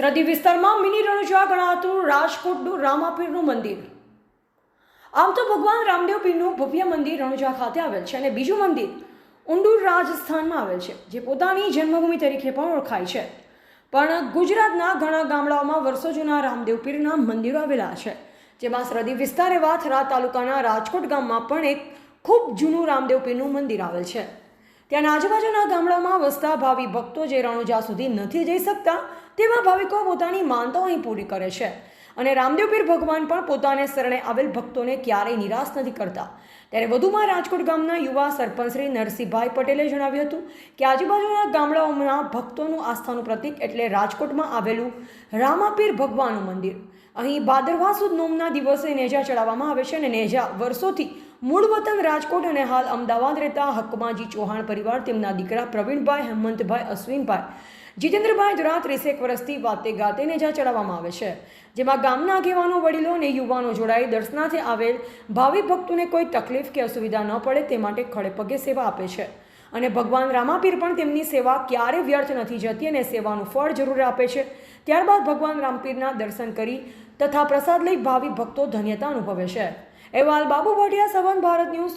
સરહદી વિસ્તારમાં મિની રણુજા ગણાતું રાજકોટનું રામાપીરનું મંદિર. આમ તો ભગવાન રામદેવ પીરનું ભવ્ય મંદિર રણુજા ખાતે આવેલ છે અને બીજું મંદિર ઉંડુર રાજસ્થાનમાં આવેલ છે, જે પોતાની જન્મભૂમિ તરીકે પણ ઓળખાય છે. પણ ગુજરાતના ઘણા ગામડાઓમાં વર્ષો જૂના રામદેવ પીરના મંદિરો આવેલા છે, જેમાં સરહદી વિસ્તાર એવા થરાદ તાલુકાના રાજકોટ ગામમાં પણ એક ખૂબ જૂનું રામદેવ પીરનું મંદિર આવેલ છે. ત્યાં આજુબાજુના ગામડાઓમાં વસતા ભાવિ ભક્તો જે રણુજા સુધી નથી જઈ શકતા તેવા ભાવિકો પોતાની માનતાઓ અહીં પૂરી કરે છે અને રામદેવ પીર ભગવાન પણ પોતાને શરણે આવેલ ભક્તોને ક્યારેય નિરાશ નથી કરતા. ત્યારે વધુમાં રાજકોટ ગામના યુવા સરપંચ શ્રી નરસિંહભાઈ પટેલે જણાવ્યું હતું કે આજુબાજુના ગામડાઓના ભક્તોનું આસ્થાનું પ્રતીક એટલે રાજકોટમાં આવેલું રામાપીર ભગવાનનું મંદિર. અહીં ભાદરવા સુદ નોમના દિવસે નેજા ચડાવવામાં આવે છે અને નેજા વર્ષોથી મૂળ વતન રાજકોટ અને હાલ અમદાવાદ રહેતા હકમાજી ચૌહાણ પરિવાર તેમના દીકરા પ્રવીણભાઈ, હેમંતભાઈ, અશ્વિનભાઈ, જીતેન્દ્રભાઈ દ્વારા 30 વર્ષથી વાતે ગાતે નેજા ચડાવવામાં આવે છે, જેમાં ગામના આગેવાનો, વડીલો અને યુવાનો જોડાઈ દર્શનાર્થે આવેલ ભાવિ ભક્તોને કોઈ તકલીફ કે અસુવિધા ન પડે તે માટે ખડે પગે સેવા આપે છે અને ભગવાન રામાપીર પણ તેમની સેવા ક્યારે વ્યર્થ નથી જતી અને સેવાનું ફળ જરૂર આપે છે. ત્યારબાદ ભગવાન રામપીરના દર્શન કરી તથા પ્રસાદ લઈ ભાવિ ભક્તો ધન્યતા અનુભવે છે. અહેવાલ બાબુ ભાટિયા, સંબંધ ભારત ન્યૂઝ.